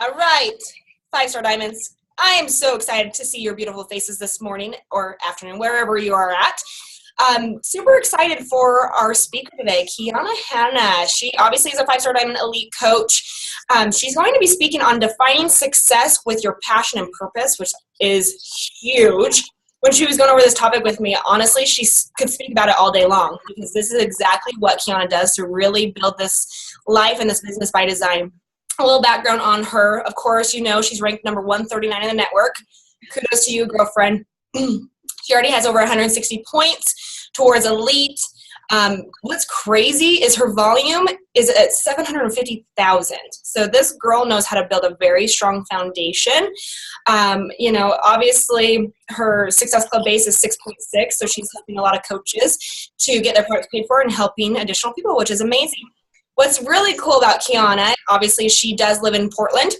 All right, five-star diamonds. I am so excited to see your beautiful faces this morning or afternoon, wherever you are at. Super excited for our speaker today, Kiana Hanna. She obviously is a five-star diamond elite coach. She's going to be speaking on defining success with your passion and purpose, which is huge. When she was going over this topic with me, honestly, she could speak about it all day long because this is exactly what Kiana does to really build this life and this business by design. A little background on her. Of course, you know she's ranked number 139 in the network. Kudos to you, girlfriend. She already has over 160 points towards elite. What's crazy is her volume is at 750,000. So this girl knows how to build a very strong foundation. Obviously her Success Club base is 6.6, so she's helping a lot of coaches to get their products paid for and helping additional people, which is amazing. What's really cool about Kiana, obviously she does live in Portland.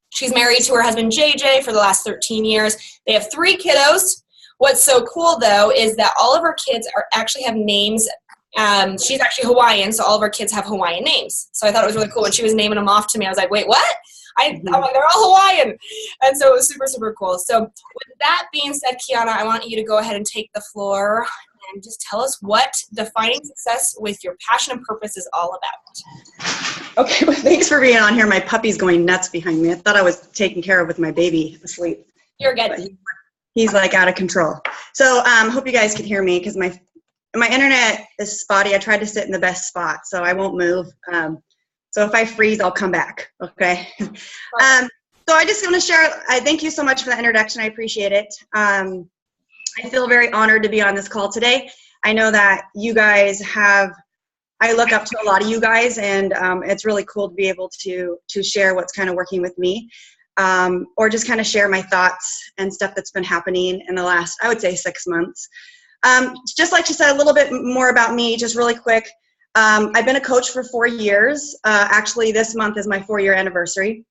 She's married to her husband JJ for the last 13 years. They have 3 kiddos. What's so cool though is that all of her kids actually have names. She's actually Hawaiian, so all of her kids have Hawaiian names. So I thought it was really cool when she was naming them off to me. I was like, wait, what? I'm like, they're all Hawaiian. And so it was super, super cool. So with that being said, Kiana, I want you to go ahead and take the floor and just tell us what defining success with your passion and purpose is all about. Okay, well, thanks for being on here. My puppy's going nuts behind me. I thought I was taken care of with my baby asleep. You're good. He's like out of control. So hope you guys can hear me because my internet is spotty. I tried to sit in the best spot, so I won't move. So if I freeze, I'll come back, okay? So I just want to share, I thank you so much for the introduction. I appreciate it. I feel very honored to be on this call today. I know that you guys I look up to a lot of you guys, and it's really cool to be able to share what's kind of working with me, or just kind of share my thoughts and stuff that's been happening in the last, I would say, 6 months. Just like she said, a little bit more about me, just really quick. I've been a coach for 4 years. Actually, this month is my 4-year anniversary.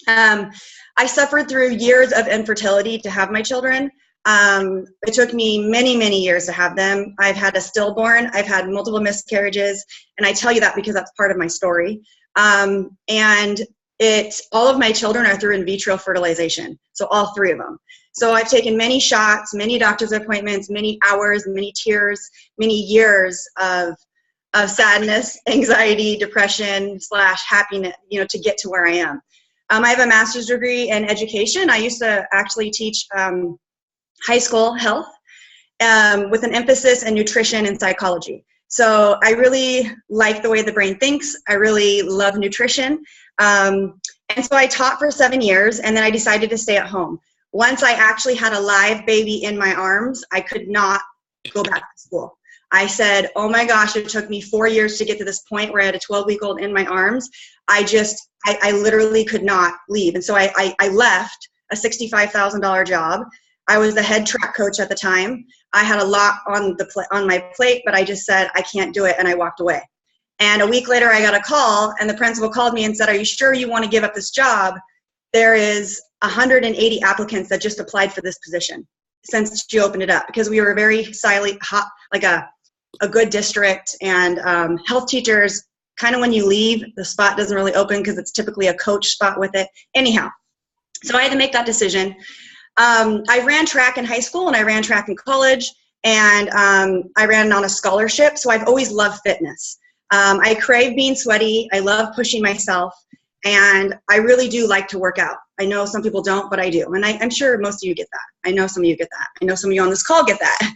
I suffered through years of infertility to have my children. It took me many, many years to have them. I've had a stillborn. I've had multiple miscarriages. And I tell you that because that's part of my story. And all of my children are through in vitro fertilization. So all 3 of them. So I've taken many shots, many doctor's appointments, many hours, many tears, many years of sadness, anxiety, depression / happiness, to get to where I am. I have a master's degree in education. I used to actually teach high school health with an emphasis in nutrition and psychology. So I really like the way the brain thinks. I really love nutrition. And so I taught for 7 years, and then I decided to stay at home. Once I actually had a live baby in my arms, I could not go back to school. I said, oh my gosh, it took me 4 years to get to this point where I had a 12-week-old in my arms. I literally could not leave. And so I left a $65,000 job. I was the head track coach at the time. I had a lot on my plate, but I just said, I can't do it, and I walked away. And a week later, I got a call, and the principal called me and said, are you sure you want to give up this job? There is 180 applicants that just applied for this position since she opened it up, because we were a very silent, hot, like a good district, and health teachers, kind of when you leave, the spot doesn't really open because it's typically a coach spot with it. Anyhow, so I had to make that decision. I ran track in high school, and I ran track in college, and I ran on a scholarship, so I've always loved fitness. I crave being sweaty. I love pushing myself, and I really do like to work out. I know some people don't, but I do, and I'm sure most of you get that. I know some of you get that. I know some of you on this call get that.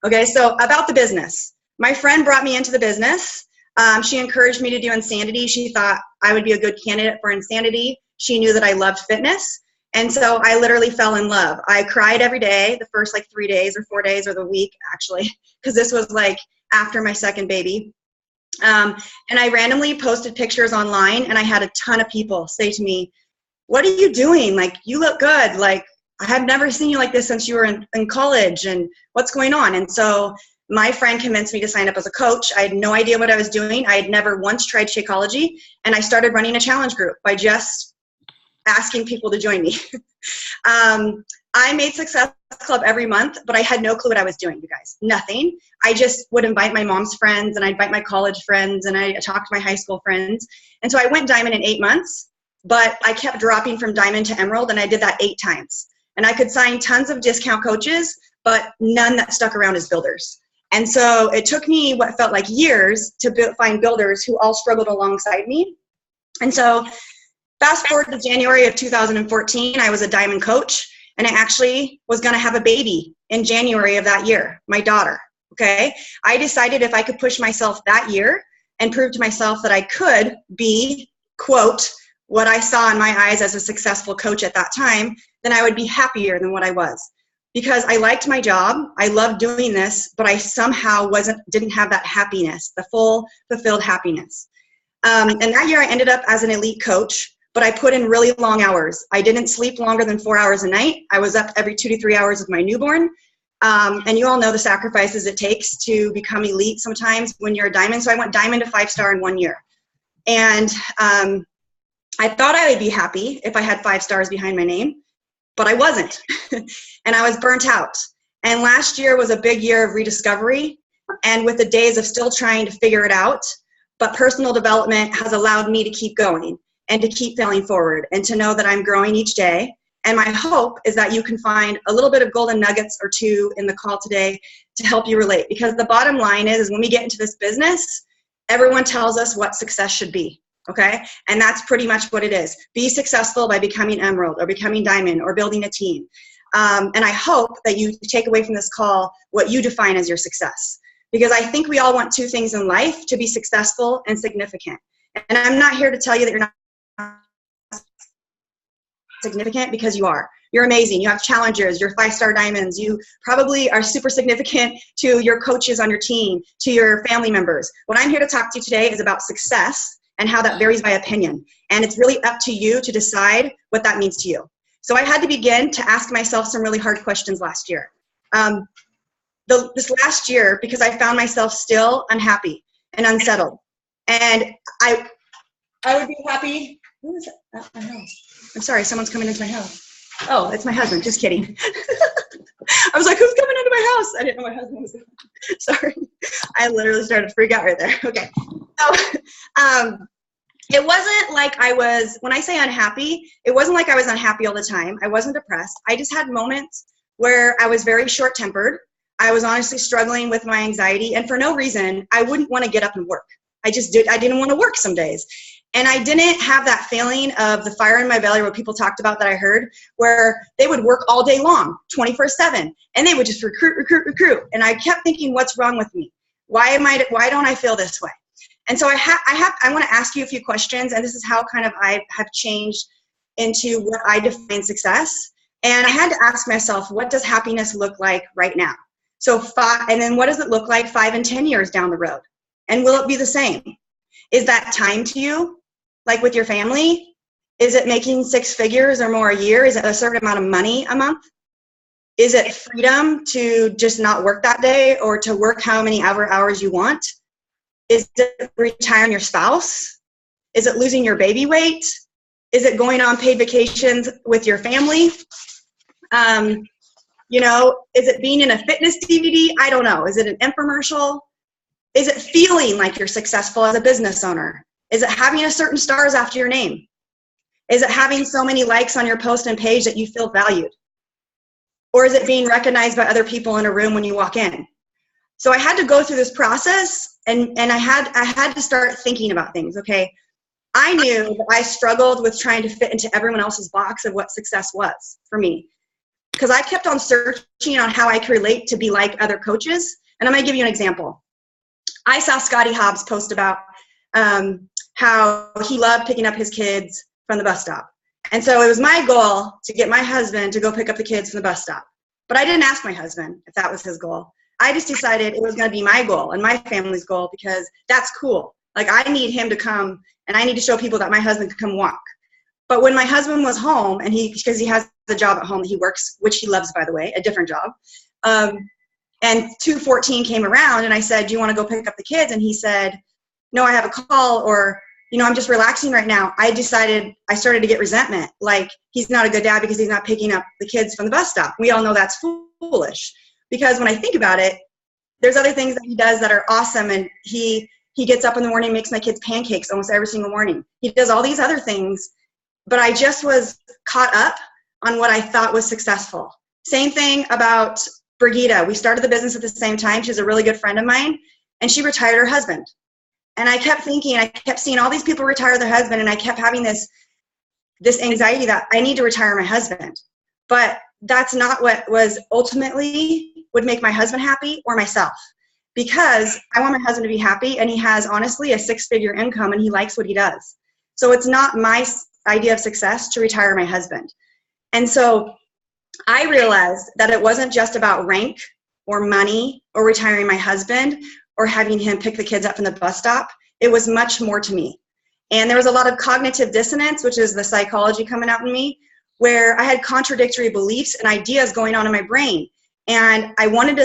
Okay, so about the business. My friend brought me into the business. She encouraged me to do Insanity. She thought I would be a good candidate for Insanity. She knew that I loved fitness. And so I literally fell in love. I cried every day, the first 3 days or 4 days or the week, actually, because this was after my second baby. And I randomly posted pictures online, and I had a ton of people say to me, what are you doing? You look good. I have never seen you like this since you were in college, and what's going on? And so my friend convinced me to sign up as a coach. I had no idea what I was doing. I had never once tried Shakeology, and I started running a challenge group by just asking people to join me. I made Success Club every month, but I had no clue what I was doing, you guys. Nothing. I just would invite my mom's friends, and I'd invite my college friends, and I talked to my high school friends. And so I went diamond in 8 months. but I kept dropping from diamond to emerald, and I did that 8 times. And I could sign tons of discount coaches, but none that stuck around as builders. And so it took me what felt like years to find builders who all struggled alongside me. And so fast forward to January of 2014, I was a diamond coach, and I actually was going to have a baby in January of that year, my daughter. Okay. I decided if I could push myself that year and prove to myself that I could be, quote, what I saw in my eyes as a successful coach at that time, then I would be happier than what I was. Because I liked my job, I loved doing this, but I somehow didn't have that happiness, the full, fulfilled happiness. And that year I ended up as an elite coach, but I put in really long hours. I didn't sleep longer than 4 hours a night. I was up every 2 to 3 hours with my newborn. And you all know the sacrifices it takes to become elite sometimes when you're a diamond. So I went diamond to 5-star in 1 year. And I thought I would be happy if I had 5 stars behind my name, but I wasn't. And I was burnt out. And last year was a big year of rediscovery, and with the days of still trying to figure it out, but personal development has allowed me to keep going and to keep failing forward and to know that I'm growing each day. And my hope is that you can find a little bit of golden nuggets or two in the call today to help you relate. Because the bottom line is when we get into this business, everyone tells us what success should be, okay? And that's pretty much what it is. Be successful by becoming emerald or becoming diamond or building a team. And I hope that you take away from this call what you define as your success. Because I think we all want 2 things in life: to be successful and significant. And I'm not here to tell you that you're not significant, because you are. You're amazing. You have challengers, you're 5-star diamonds. You probably are super significant to your coaches on your team, to your family members. What I'm here to talk to you today is about success and how that varies by opinion. And it's really up to you to decide what that means to you. So I had to begin to ask myself some really hard questions last year. This last year, because I found myself still unhappy and unsettled. And I would be happy. Who is it? At my house. I'm sorry, someone's coming into my house. Oh, it's my husband. Just kidding. I was like, who's coming into my house? I didn't know my husband was. Sorry. I literally started to freak out right there. Okay. So, it wasn't like when I say unhappy, it wasn't like I was unhappy all the time. I wasn't depressed. I just had moments where I was very short-tempered. I was honestly struggling with my anxiety, and for no reason, I wouldn't want to get up and work. I didn't want to work some days. And I didn't have that feeling of the fire in my belly, what people talked about that I heard, where they would work all day long, 24/7, and they would just recruit. And I kept thinking, what's wrong with me? Why don't I feel this way? And so I want to ask you a few questions, and this is how kind of I have changed into what I define success. And I had to ask myself, what does happiness look like right now? So and then what does it look like 5 and 10 years down the road? And will it be the same? Is that time to you, like with your family? Is it making 6 figures or more a year? Is it a certain amount of money a month? Is it freedom to just not work that day or to work how many hours you want? Is it retiring your spouse? Is it losing your baby weight? Is it going on paid vacations with your family? Is it being in a fitness DVD? I don't know. Is it an infomercial? Is it feeling like you're successful as a business owner? Is it having a certain stars after your name? Is it having so many likes on your post and page that you feel valued? Or is it being recognized by other people in a room when you walk in? So I had to go through this process, and I had to start thinking about things. Okay, I knew that I struggled with trying to fit into everyone else's box of what success was for me, because I kept on searching on how I could relate to be like other coaches. And I'm going to give you an example. I saw Scotty Hobbs post about how he loved picking up his kids from the bus stop. And so it was my goal to get my husband to go pick up the kids from the bus stop. But I didn't ask my husband if that was his goal. I just decided it was going to be my goal and my family's goal, because that's cool. Like, I need him to come, and I need to show people that my husband can come walk. But when my husband was home, and because he has a job at home that he works, which he loves, by the way, a different job, and 2:14 came around, and I said, do you want to go pick up the kids? And he said, no, I have a call, or, I'm just relaxing right now. I started to get resentment. Like, he's not a good dad because he's not picking up the kids from the bus stop. We all know that's foolish, because when I think about it, there's other things that he does that are awesome. And he gets up in the morning, makes my kids pancakes almost every single morning. He does all these other things. but I just was caught up on what I thought was successful. Same thing about Brigitte. We started the business at the same time. She's a really good friend of mine, and she retired her husband. And I kept thinking, I kept seeing all these people retire their husband, and I kept having this anxiety that I need to retire my husband. But that's not what was ultimately would make my husband happy or myself, because I want my husband to be happy, and he has honestly a 6-figure income and he likes what he does. So it's not my idea of success to retire my husband. And so I realized that it wasn't just about rank or money or retiring my husband or having him pick the kids up from the bus stop. It was much more to me. And there was a lot of cognitive dissonance, which is the psychology coming out in me, where I had contradictory beliefs and ideas going on in my brain. And I wanted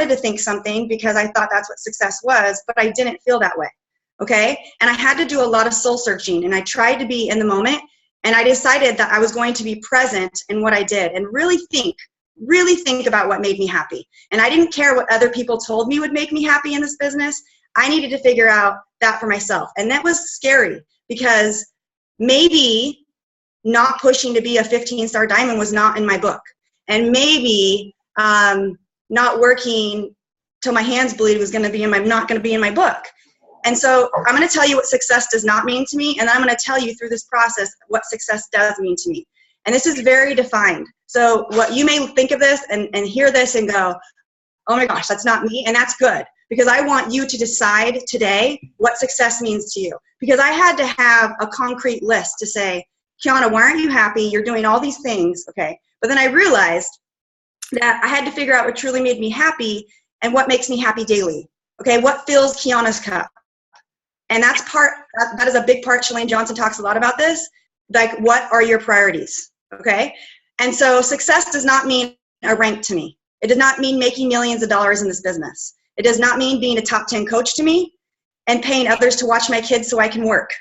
to think something because I thought that's what success was, but I didn't feel that way. Okay? And I had to do a lot of soul searching, and I tried to be in the moment, and I decided that I was going to be present in what I did and really think about what made me happy. And I didn't care what other people told me would make me happy in this business. I needed to figure out that for myself. And that was scary, because maybe not pushing to be a 15-star diamond was not in my book. And maybe not working till my hands bleed was not going to be in my book. And so I'm going to tell you what success does not mean to me, and I'm going to tell you through this process what success does mean to me. And this is very defined. So what you may think of this and hear this and go, oh my gosh, that's not me, and that's good, because I want you to decide today what success means to you. Because I had to have a concrete list to say, Kiana, why aren't you happy? You're doing all these things, okay? But then I realized that I had to figure out what truly made me happy and what makes me happy daily. Okay, what fills Kiana's cup? And that is a big part. Chalene Johnson talks a lot about this. Like, what are your priorities? Okay? And so success does not mean a rank to me. It does not mean making millions of dollars in this business. It does not mean being a top 10 coach to me and paying others to watch my kids so I can work.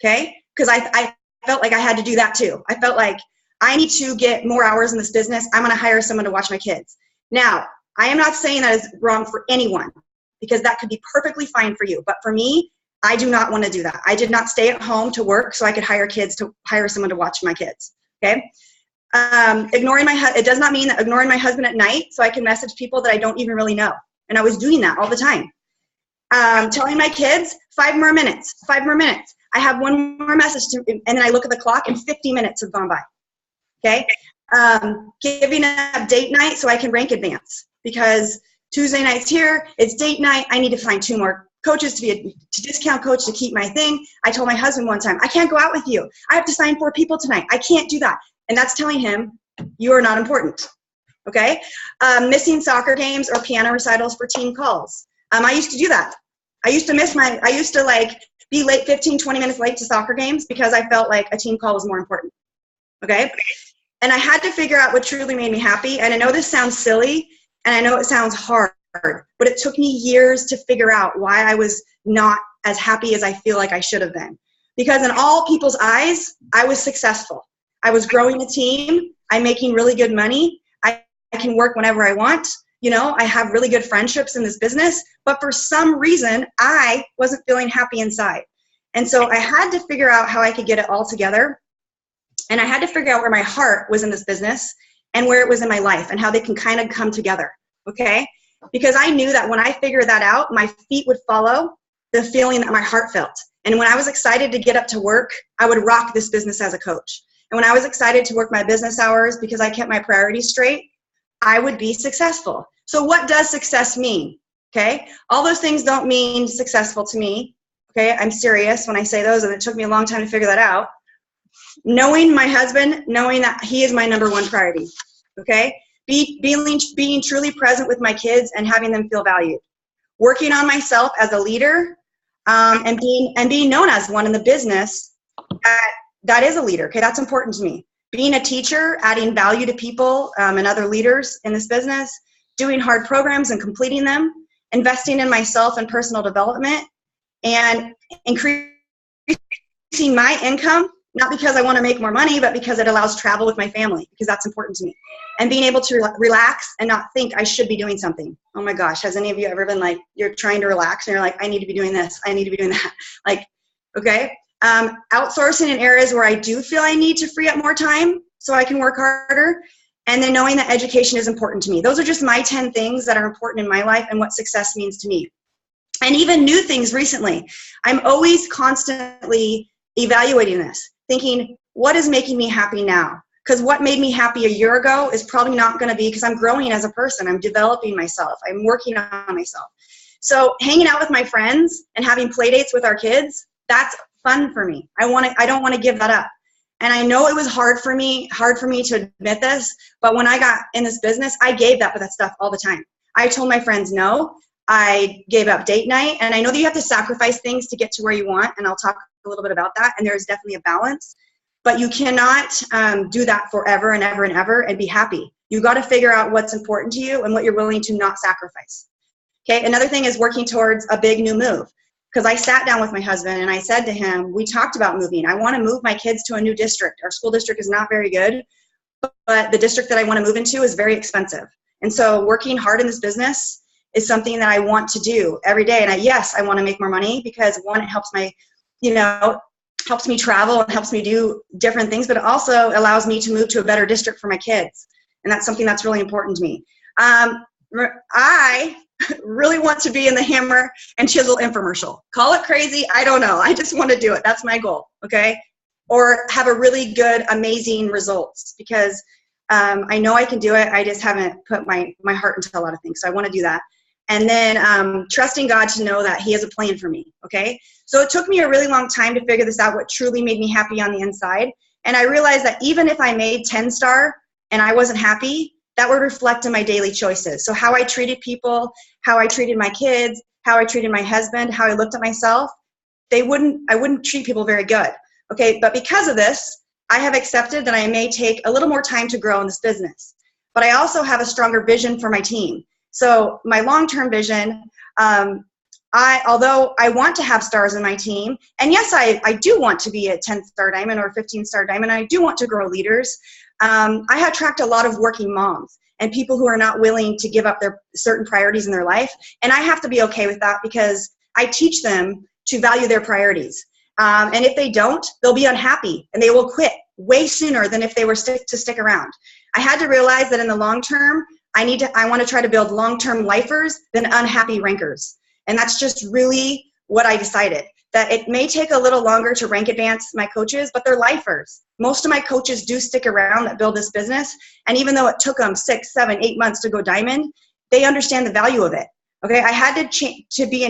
Okay? Because I felt like I had to do that too. I felt like I need to get more hours in this business. I'm going to hire someone to watch my kids. Now, I am not saying that is wrong for anyone, because that could be perfectly fine for you. But for me, I do not want to do that. I did not stay at home to work so I could hire someone to watch my kids. Okay. It does not mean that ignoring my husband at night so I can message people that I don't even really know. And I was doing that all the time. Telling my kids 5 more minutes. I have one more message and then I look at the clock and 50 minutes have gone by. Okay. Giving up date night so I can rank advance, because Tuesday night's here, it's date night. I need to find 2 more coaches to discount coach to keep my thing. I told my husband one time, I can't go out with you. I have to sign 4 people tonight. I can't do that. And that's telling him you are not important. Okay. Missing soccer games or piano recitals for team calls. I used to do that. I used to like be late 15, 20 minutes late to soccer games because I felt like a team call was more important. Okay. And I had to figure out what truly made me happy. And I know this sounds silly and I know it sounds hard, but it took me years to figure out why I was not as happy as I feel like I should have been. Because in all people's eyes, I was successful. I was growing a team. I'm making really good money. I can work whenever I want. You know, I have really good friendships in this business, but for some reason, I wasn't feeling happy inside. And so I had to figure out how I could get it all together. And I had to figure out where my heart was in this business and where it was in my life and how they can kind of come together, okay? Because I knew that when I figured that out, my feet would follow the feeling that my heart felt. And when I was excited to get up to work, I would rock this business as a coach. And when I was excited to work my business hours because I kept my priorities straight, I would be successful. So what does success mean? Okay? All those things don't mean successful to me. Okay? I'm serious when I say those, and it took me a long time to figure that out. Knowing my husband, knowing that he is my number 1 priority. Okay? Being truly present with my kids and having them feel valued. Working on myself as a leader, and being known as one in the business that is a leader. Okay? That's important to me. Being a teacher, adding value to people and other leaders in this business, doing hard programs and completing them, investing in myself and personal development, and increasing my income, not because I want to make more money, but because it allows travel with my family, because that's important to me. And being able to relax and not think I should be doing something. Oh my gosh, has any of you ever been like, you're trying to relax and you're like, I need to be doing this, I need to be doing that. Like, okay? Outsourcing in areas where I do feel I need to free up more time so I can work harder. And then knowing that education is important to me. Those are just my 10 things that are important in my life and what success means to me. And even new things recently. I'm always constantly evaluating this, thinking, what is making me happy now? Because what made me happy a year ago is probably not going to be, because I'm growing as a person. I'm developing myself. I'm working on myself. So hanging out with my friends and having play dates with our kids, that's fun for me. I don't want to give that up. And I know it was hard for me to admit this, but when I got in this business, I gave that stuff all the time. I told my friends no. I gave up date night, and I know that you have to sacrifice things to get to where you want, and I'll talk a little bit about that, and there's definitely a balance, but you cannot do that forever and ever and ever and be happy. You got to figure out what's important to you and what you're willing to not sacrifice. Okay, another thing is working towards a big new move, because I sat down with my husband and I said to him, we talked about moving. I want to move my kids to a new district. Our school district is not very good, but the district that I want to move into is very expensive. And so working hard in this business is something that I want to do every day. And I want to make more money because, one, it helps helps me travel and helps me do different things, but it also allows me to move to a better district for my kids. And that's something that's really important to me. I really want to be in the hammer and chisel infomercial. Call it crazy, I don't know. I just want to do it. That's my goal, okay? Or have a really good, amazing results, because I know I can do it. I just haven't put my heart into a lot of things. So I want to do that. And then trusting God to know that He has a plan for me, okay? So it took me a really long time to figure this out, what truly made me happy on the inside. And I realized that even if I made 10-star and I wasn't happy, that would reflect in my daily choices. So how I treated people, how I treated my kids, how I treated my husband, how I looked at myself, I wouldn't treat people very good, okay? But because of this, I have accepted that I may take a little more time to grow in this business. But I also have a stronger vision for my team. So my long-term vision, although I want to have stars in my team, and yes, I do want to be a 10-star diamond or a 15-star diamond, and I do want to grow leaders. I attract a lot of working moms and people who are not willing to give up their certain priorities in their life. And I have to be okay with that, because I teach them to value their priorities. And if they don't, they'll be unhappy and they will quit way sooner than if they were to stick around. I had to realize that in the long term, I want to try to build long-term lifers than unhappy rankers. And that's just really what I decided, that it may take a little longer to rank advance my coaches, but they're lifers. Most of my coaches do stick around that build this business. And even though it took them 6, 7, 8 months to go diamond, they understand the value of it. Okay, I had to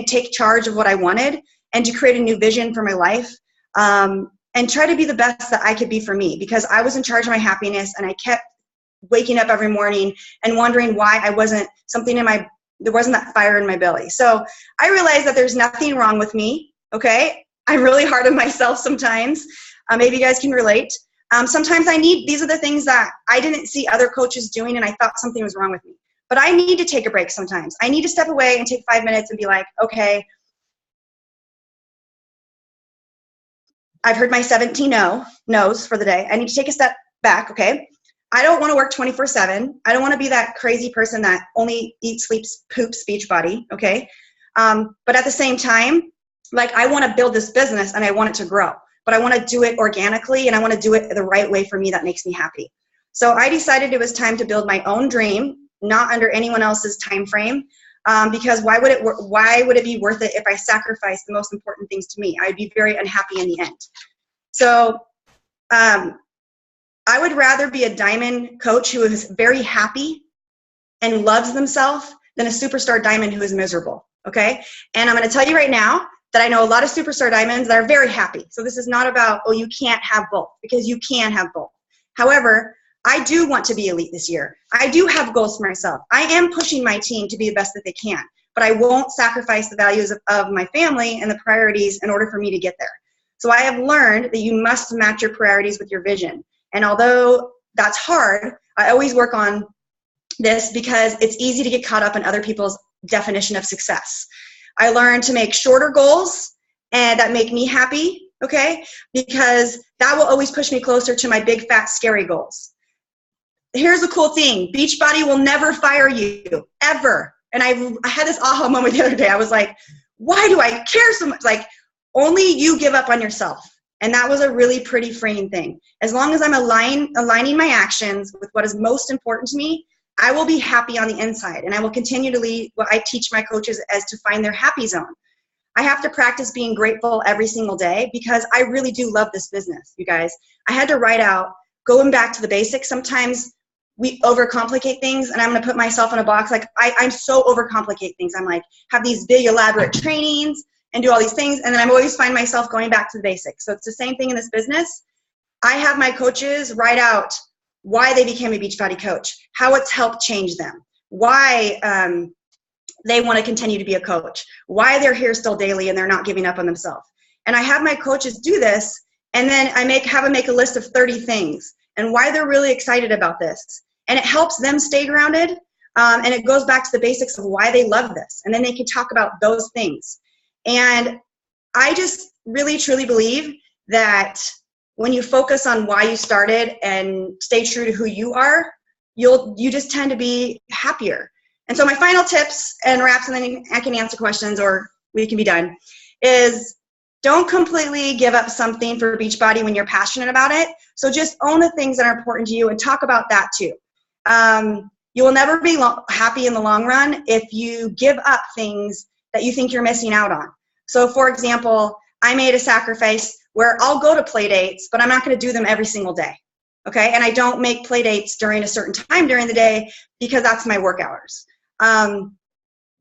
take charge of what I wanted and to create a new vision for my life, and try to be the best that I could be for me, because I was in charge of my happiness, and I kept waking up every morning and wondering why there wasn't that fire in my belly. So I realized that there's nothing wrong with me, okay? I'm really hard on myself sometimes. Maybe you guys can relate. Sometimes these are the things that I didn't see other coaches doing, and I thought something was wrong with me. But I need to take a break sometimes. I need to step away and take 5 minutes and be like, okay, I've heard my 17 no's for the day. I need to take a step back, okay? I don't want to work 24/7. I don't want to be that crazy person that only eats, sleeps, poops, beach body, okay? But at the same time, like, I want to build this business and I want it to grow, but I want to do it organically, and I want to do it the right way for me that makes me happy. So I decided it was time to build my own dream, not under anyone else's time frame, because why would it be worth it if I sacrificed the most important things to me? I'd be very unhappy in the end. So I would rather be a diamond coach who is very happy and loves themselves than a superstar diamond who is miserable, okay? And I'm going to tell you right now that I know a lot of superstar diamonds that are very happy. So this is not about, oh, you can't have both, because you can have both. However, I do want to be elite this year. I do have goals for myself. I am pushing my team to be the best that they can, but I won't sacrifice the values of my family and the priorities in order for me to get there. So I have learned that you must match your priorities with your vision. And although that's hard, I always work on this because it's easy to get caught up in other people's definition of success. I learned to make shorter goals and that make me happy, okay? Because that will always push me closer to my big, fat, scary goals. Here's the cool thing. Beachbody will never fire you, ever. And I had this aha moment the other day. I was like, why do I care so much? Like, only you give up on yourself. And that was a really pretty freeing thing. As long as I'm aligning my actions with what is most important to me, I will be happy on the inside. And I will continue to lead what I teach my coaches as to find their happy zone. I have to practice being grateful every single day because I really do love this business, you guys. I had to write out, going back to the basics. Sometimes we overcomplicate things, and I'm going to put myself in a box. Like I'm so overcomplicate things. I'm like, have these big elaborate trainings and do all these things, and then I always find myself going back to the basics. So it's the same thing in this business. I have my coaches write out why they became a Beachbody coach, how it's helped change them, why they want to continue to be a coach, why they're here still daily and they're not giving up on themselves. And I have my coaches do this, and then I have them make a list of 30 things and why they're really excited about this. And it helps them stay grounded, and it goes back to the basics of why they love this. And then they can talk about those things. And I just really, truly believe that when you focus on why you started and stay true to who you are, you just tend to be happier. And so my final tips and wraps, and then I can answer questions or we can be done, is don't completely give up something for Beachbody when you're passionate about it. So just own the things that are important to you and talk about that too. You will never be happy in the long run if you give up things that you think you're missing out on. So for example, I made a sacrifice where I'll go to play dates, but I'm not going to do them every single day. Okay. And I don't make play dates during a certain time during the day because that's my work hours.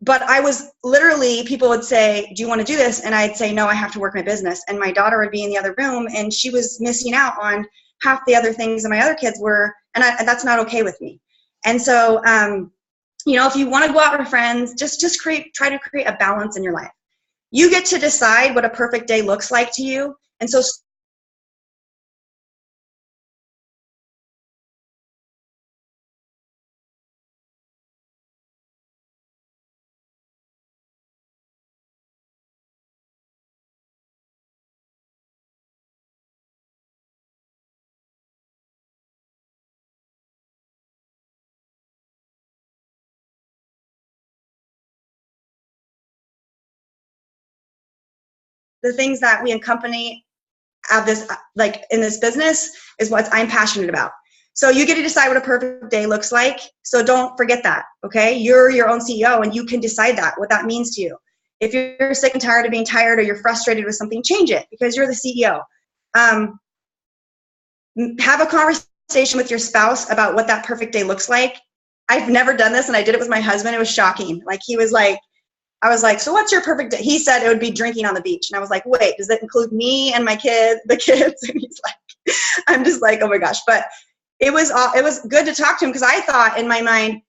But I was literally, people would say, do you want to do this? And I'd say, no, I have to work my business. And my daughter would be in the other room and she was missing out on half the other things that my other kids were. And that's not okay with me. And so, you know, if you want to go out with friends, just try to create a balance in your life. You get to decide what a perfect day looks like to you. And so the things that we in company have this, like in this business, is what I'm passionate about. So you get to decide what a perfect day looks like. So don't forget that, okay? You're your own CEO and you can decide that, what that means to you. If you're sick and tired of being tired or you're frustrated with something, change it because you're the CEO. Have a conversation with your spouse about what that perfect day looks like. I've never done this and I did it with my husband. It was shocking. Like he was like, I was like, so what's your perfect day? He said it would be drinking on the beach. And I was like, wait, does that include me and my kids, the kids? And he's like, I'm just like, oh my gosh. But it was good to talk to him because I thought in my mind,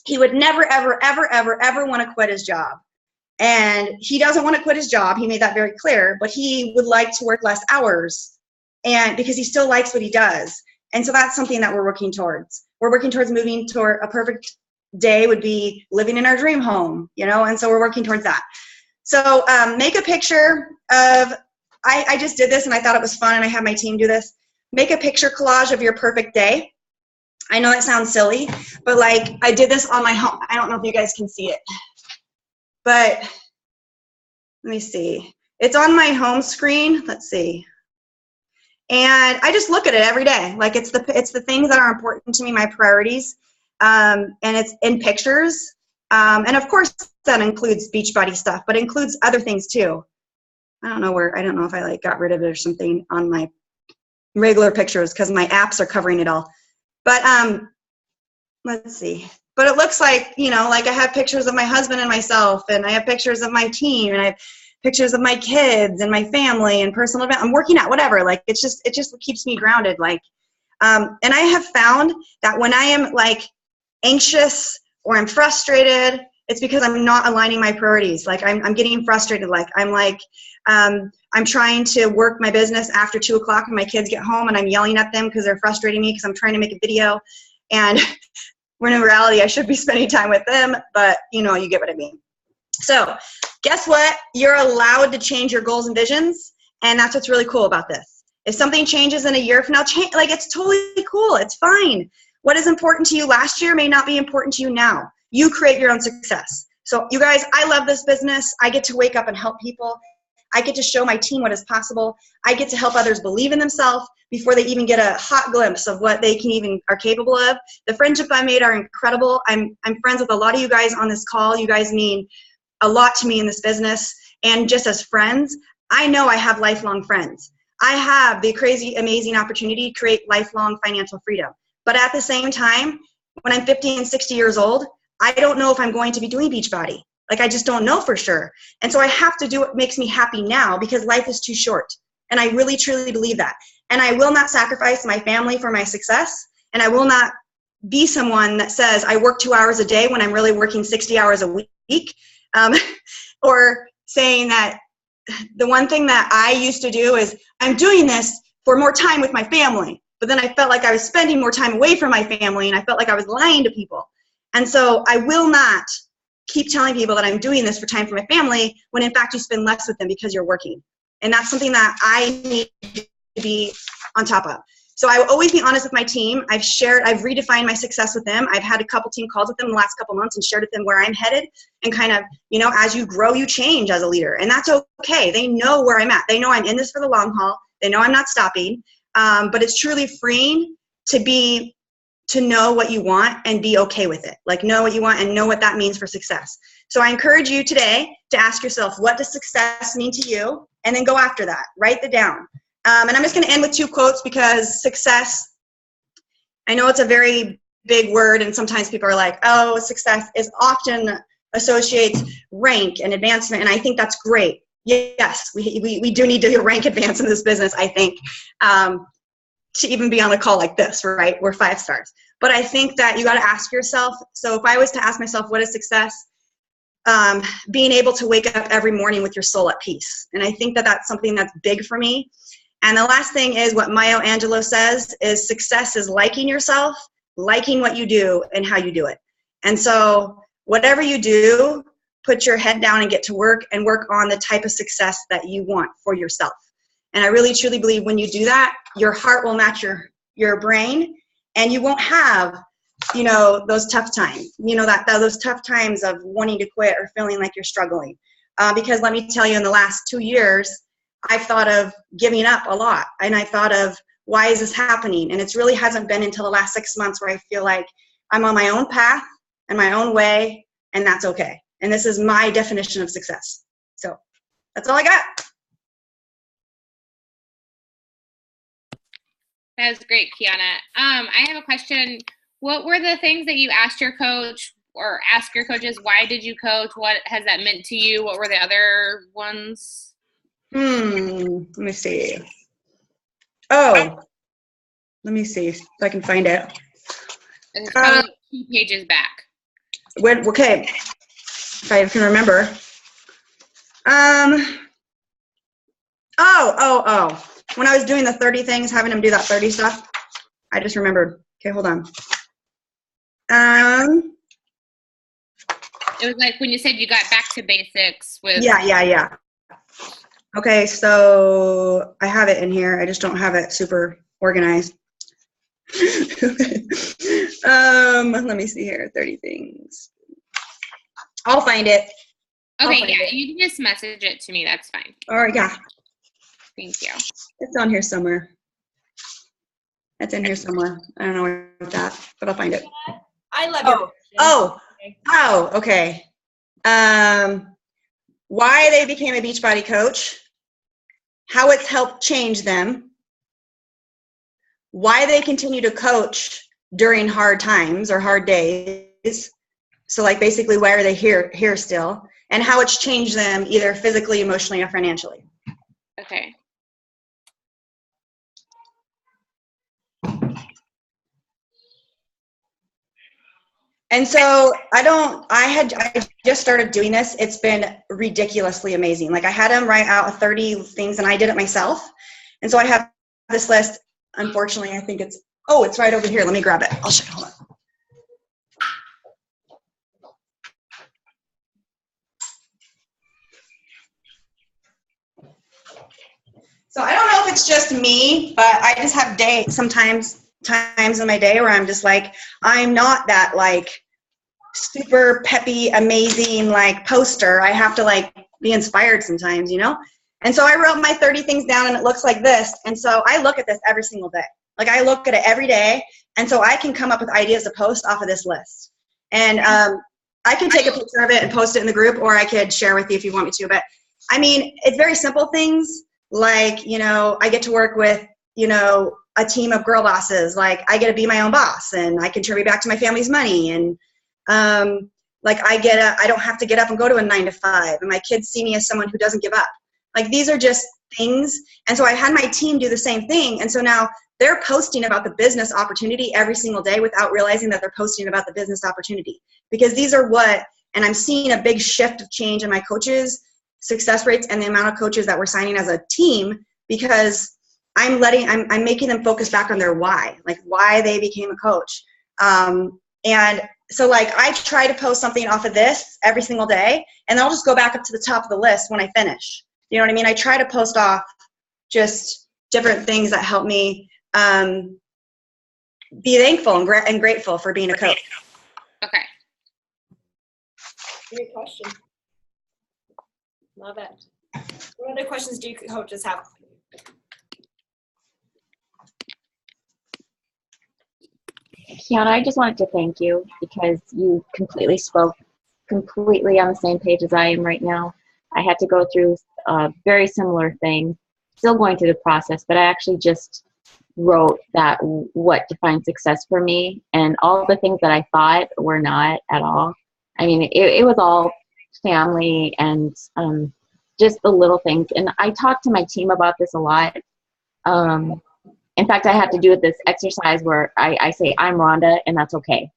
he would never, ever, ever, ever, ever want to quit his job. And he doesn't want to quit his job. He made that very clear, but he would like to work less hours and because he still likes what he does. And so that's something that we're working towards. We're working towards moving toward a perfect day would be living in our dream home, you know, and so we're working towards that. So make a picture of, I just did this and I thought it was fun and I had my team do this. Make a picture collage of your perfect day. I know that sounds silly, but like I did this on my home. I don't know if you guys can see it, but let me see. It's on my home screen. Let's see. And I just look at it every day. Like it's the things that are important to me, my priorities. And it's in pictures. And of course that includes Beachbody stuff, but it includes other things too. I don't know if I like got rid of it or something on my regular pictures because my apps are covering it all. But let's see. But it looks like, you know, like I have pictures of my husband and myself, and I have pictures of my team, and I have pictures of my kids and my family and personal event. I'm working out, whatever. Like it just keeps me grounded. Like, and I have found that when I am like anxious or I'm frustrated, it's because I'm not aligning my priorities. Like I'm getting frustrated. Like I'm trying to work my business after 2 o'clock when my kids get home and I'm yelling at them because they're frustrating me because I'm trying to make a video. And when in reality, I should be spending time with them, but you know, you get what I mean. So guess what? You're allowed to change your goals and visions. And that's what's really cool about this. If something changes in a year from now, like it's totally cool. It's fine. What is important to you last year may not be important to you now. You create your own success. So you guys, I love this business. I get to wake up and help people. I get to show my team what is possible. I get to help others believe in themselves before they even get a hot glimpse of what they can even are capable of. The friendships I made are incredible. I'm friends with a lot of you guys on this call. You guys mean a lot to me in this business. And just as friends, I know I have lifelong friends. I have the crazy, amazing opportunity to create lifelong financial freedom. But at the same time, when I'm 50 and 60 years old, I don't know if I'm going to be doing Beachbody. Like, I just don't know for sure. And so I have to do what makes me happy now, because life is too short. And I really, truly believe that. And I will not sacrifice my family for my success. And I will not be someone that says I work 2 hours a day when I'm really working 60 hours a week. Or saying that the one thing that I used to do is I'm doing this for more time with my family. But then I felt like I was spending more time away from my family, and I felt like I was lying to people. And so I will not keep telling people that I'm doing this for time for my family when in fact you spend less with them because you're working. And that's something that I need to be on top of. So I will always be honest with my team. I've redefined my success with them. I've had a couple team calls with them the last couple months and shared with them where I'm headed, and kind of, you know, as you grow, you change as a leader, and that's okay. They know where I'm at. They know I'm in this for the long haul. They know I'm not stopping. But it's truly freeing to know what you want and be okay with it. Like, know what you want and know what that means for success. So I encourage you today to ask yourself, what does success mean to you? And then go after that. Write it down. And I'm just going to end with 2 quotes, because success, I know it's a very big word, and sometimes people are like, oh, success is often associates rank and advancement, and I think that's great. Yes, we do need to rank advance in this business, I think, to even be on a call like this, right? We're 5 stars. But I think that you got to ask yourself, so if I was to ask myself, what is success? Being able to wake up every morning with your soul at peace. And I think that that's something that's big for me. And the last thing is what Maya Angelou says is success is liking yourself, liking what you do and how you do it. And so whatever you do, put your head down and get to work, and work on the type of success that you want for yourself. And I really truly believe when you do that, your heart will match your brain, and you won't have, you know, those tough times, you know, those tough times of wanting to quit or feeling like you're struggling. Because let me tell you, in the last 2 years, I've thought of giving up a lot. And I thought of, why is this happening? And it really hasn't been until the last 6 months where I feel like I'm on my own path and my own way, and that's okay. And this is my definition of success. So that's all I got. That was great, Kiana. I have a question. What were the things that you asked your coach, or ask your coaches? Why did you coach? What has that meant to you? What were the other ones? Let me see. Oh, let me see if I can find it. It's probably 2 pages back. Okay, if I can remember. Oh. When I was doing the 30 things, having them do that 30 stuff, I just remembered. Okay, hold on. It was like when you said you got back to basics with. Yeah. Okay, so I have it in here. I just don't have it super organized. Let me see here. 30 things. I'll find it. Okay, yeah, you can just message it to me. That's fine. All right, yeah. Thank you. It's on here somewhere. It's in here somewhere. I don't know where it's at, but I'll find it. I love your okay. Why they became a Beachbody coach, how it's helped change them, why they continue to coach during hard times or hard days. So like basically why are they here still, and how it's changed them either physically, emotionally, or financially. Okay. And so I just started doing this. It's been ridiculously amazing. Like I had them write out 30 things and I did it myself. And so I have this list. Unfortunately, I think it's right over here. Let me grab it. I'll show you. Hold on. So I don't know if it's just me, but I just have times in my day where I'm just like, I'm not that like super peppy, amazing like poster. I have to like be inspired sometimes, you know? And so I wrote my 30 things down, and it looks like this. And so I look at this every single day. Like, I look at it every day. And so I can come up with ideas to post off of this list. And I can take a picture of it and post it in the group, or I could share with you if you want me to. But I mean, it's very simple things like, you know, I get to work with, you know, a team of girl bosses. Like, I get to be my own boss, and I contribute back to my family's money. And like, I don't have to get up and go to a 9 to 5. And my kids see me as someone who doesn't give up. Like, these are just things. And so I had my team do the same thing. And so now they're posting about the business opportunity every single day without realizing that they're posting about the business opportunity. Because these are and I'm seeing a big shift of change in my coaches' success rates and the amount of coaches that we're signing as a team, because I'm making them focus back on their why, like why they became a coach. And so, like, I try to post something off of this every single day, and I'll just go back up to the top of the list when I finish. You know what I mean? I try to post off just different things that help me be thankful and grateful for being a coach. Okay. Great question. Love it. What other questions do you coaches have? Kiana, I just wanted to thank you because you completely spoke completely on the same page as I am right now. I had to go through a very similar thing, still going through the process, but I actually just wrote that what defines success for me, and all the things that I thought were not at all. I mean, it was all family and just the little things. And I talked to my team about this a lot. In fact, I have to do this exercise where I say, I'm Rhonda, and that's okay.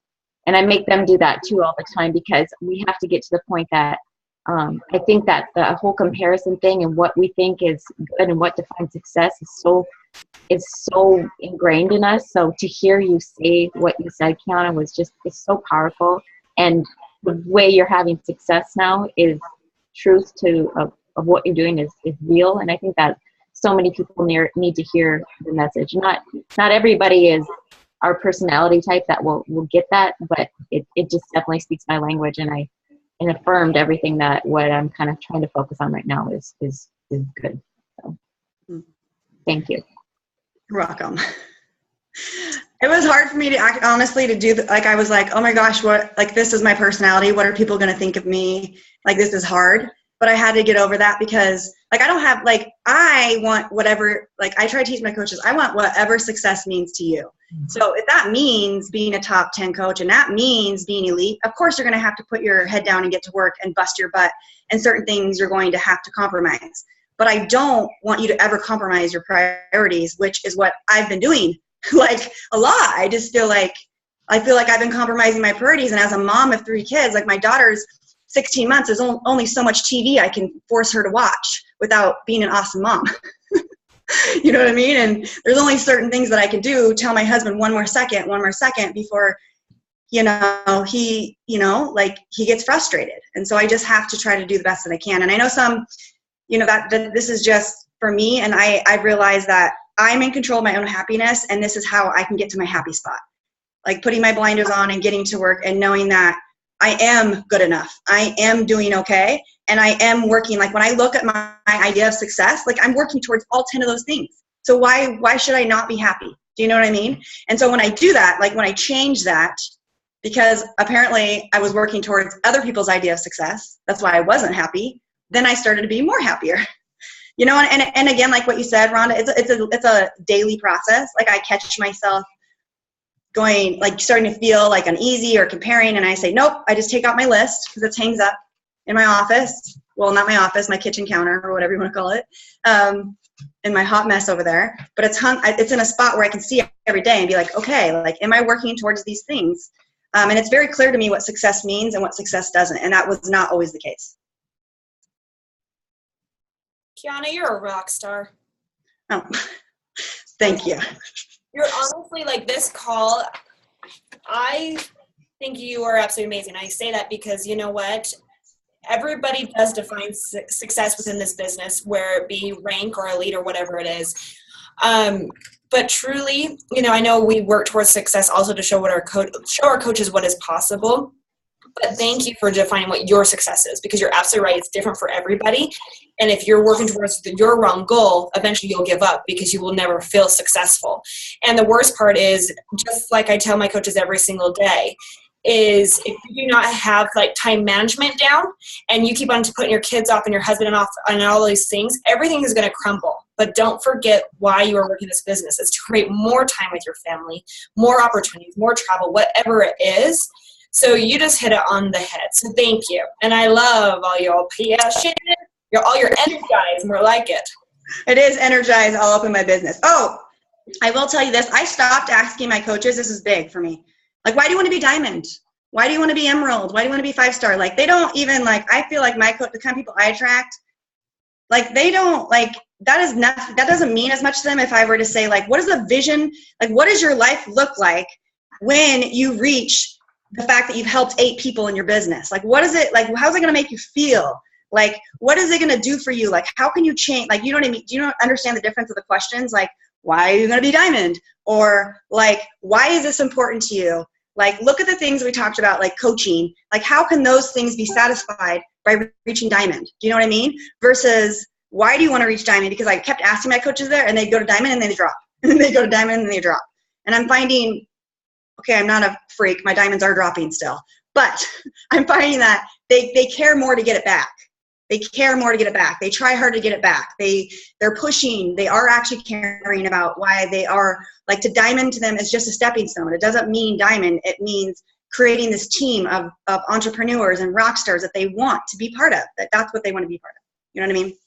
And I make them do that too all the time, because we have to get to the point that I think that the whole comparison thing and what we think is good and what defines success is so ingrained in us. So to hear you say what you said, Kiana, it's so powerful. And the way you're having success now is truth of what you're doing is real. And I think that so many people need to hear the message. Not everybody is our personality type that will get that, but it just definitely speaks my language, and affirmed everything that what I'm kind of trying to focus on right now is good. So thank you. You're welcome. It was hard for me to honestly to do like, I was like, oh my gosh, this is my personality. What are people going to think of me? Like, this is hard. But I had to get over that because, like, I don't have, like, I want whatever, like, I try to teach my coaches, I want whatever success means to you. So if that means being a top 10 coach and that means being elite, of course you're going to have to put your head down and get to work and bust your butt. And certain things you're going to have to compromise. But I don't want you to ever compromise your priorities, which is what I've been doing, like, a lot. I feel like I've been compromising my priorities. And as a mom of 3 kids, like, my daughter's 16 months, there's only so much TV I can force her to watch without being an awesome mom. You know what I mean? And there's only certain things that I can do. Tell my husband one more second before, he gets frustrated. And so I just have to try to do the best that I can. And I know that this is just for me. And I've realized that I'm in control of my own happiness. And this is how I can get to my happy spot. Like, putting my blinders on and getting to work and knowing that I am good enough. I am doing okay. And I am working. Like, when I look at my idea of success, like, I'm working towards all 10 of those things. So why should I not be happy? Do you know what I mean? And so when I do that, like, when I change that, because apparently I was working towards other people's idea of success, that's why I wasn't happy, then I started to be more happier. And again, like what you said, Rhonda, it's a daily process. Like, I catch myself going, like, starting to feel like uneasy or comparing, and I say, nope, I just take out my list, because it hangs up in my office. Well, not my office, my kitchen counter, or whatever you want to call it, in my hot mess over there. But it's in a spot where I can see it every day and be like, okay, like, am I working towards these things? And it's very clear to me what success means and what success doesn't, and that was not always the case. Kiana, you're a rock star. Oh, thank you. You're honestly, like, this call, I think you are absolutely amazing. I say that because, you know what? Everybody does define success within this business, where it be rank or elite or whatever it is. But truly, I know we work towards success also to show our coaches what is possible. but thank you for defining what your success is, because you're absolutely right. It's different for everybody. And if you're working towards your wrong goal, eventually you'll give up because you will never feel successful. And the worst part is, just like I tell my coaches every single day, is if you do not have like time management down and you keep on putting your kids off and your husband off and all these things, everything is going to crumble. But don't forget why you are working this business. It's to create more time with your family, more opportunities, more travel, whatever it is. So you just hit it on the head. So thank you. And I love all y'all passionate. All your energized, more like it. It is energized all up in my business. Oh, I will tell you this. I stopped asking my coaches. This is big for me. Like, why do you want to be diamond? Why do you want to be emerald? Why do you want to be 5-star? Like, they don't even, like, I feel like my coach, the kind of people I attract, like, they don't, like, that is nothing. That doesn't mean as much to them if I were to say, like, what is the vision? Like, what does your life look like when you reach the fact that you've helped 8 people in your business? Like, what is it, like, how's it going to make you feel? Like, what is it going to do for you? Like, how can you change? Like, you know what I mean? Do you not understand the difference of the questions? Like, why are you going to be diamond? Or like, why is this important to you? Like, look at the things we talked about, like coaching. Like, how can those things be satisfied by reaching diamond? Do you know what I mean? Versus, why do you want to reach diamond? Because I kept asking my coaches there, and they'd go to diamond and then they drop. And then they go to diamond and then they drop. And I'm finding, okay, I'm not a freak. My diamonds are dropping still. But I'm finding that they care more to get it back. They care more to get it back. They try hard to get it back. They're pushing. They are actually caring about why they are, like, to diamond to them is just a stepping stone. It doesn't mean diamond. It means creating this team of entrepreneurs and rock stars that they want to be part of. That's what they want to be part of. You know what I mean?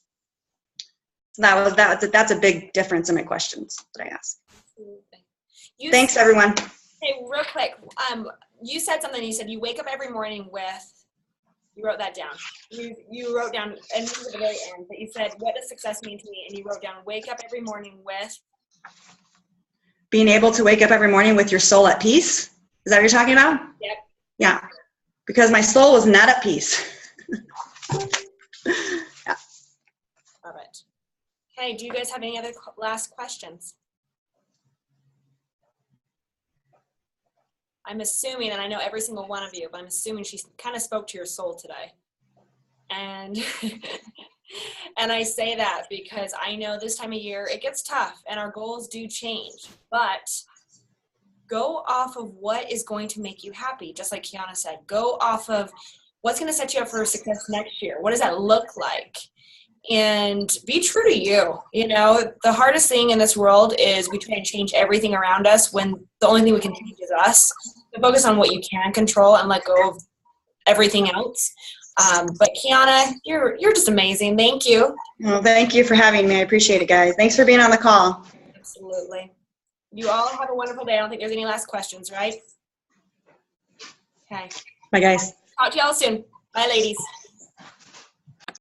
So that's a big difference in my questions that I ask. Thanks, everyone. Hey, real quick. You said something. You said you wake up every morning with. You wrote that down. You wrote down, and this is at the very end, that you said, what does success mean to me? And you wrote down, wake up every morning with? Being able to wake up every morning with your soul at peace. Is that what you're talking about? Yep. Yeah. Because my soul was not at peace. Yeah. Love it. Okay, do you guys have any other last questions? I'm assuming, and I know every single one of you, but I'm assuming she kind of spoke to your soul today. And and I say that because I know this time of year it gets tough and our goals do change, but go off of what is going to make you happy. Just like Kiana said, go off of what's going to set you up for success next year. What does that look like? And be true to you. You know, the hardest thing in this world is we try and change everything around us when the only thing we can change is us. So focus on what you can control and let go of everything else. But Kiana, you're just amazing. Thank you. Well, thank you for having me. I appreciate it, guys. Thanks for being on the call. Absolutely. You all have a wonderful day. I don't think there's any last questions, right? Okay. Bye, guys. Talk to y'all soon. Bye, ladies.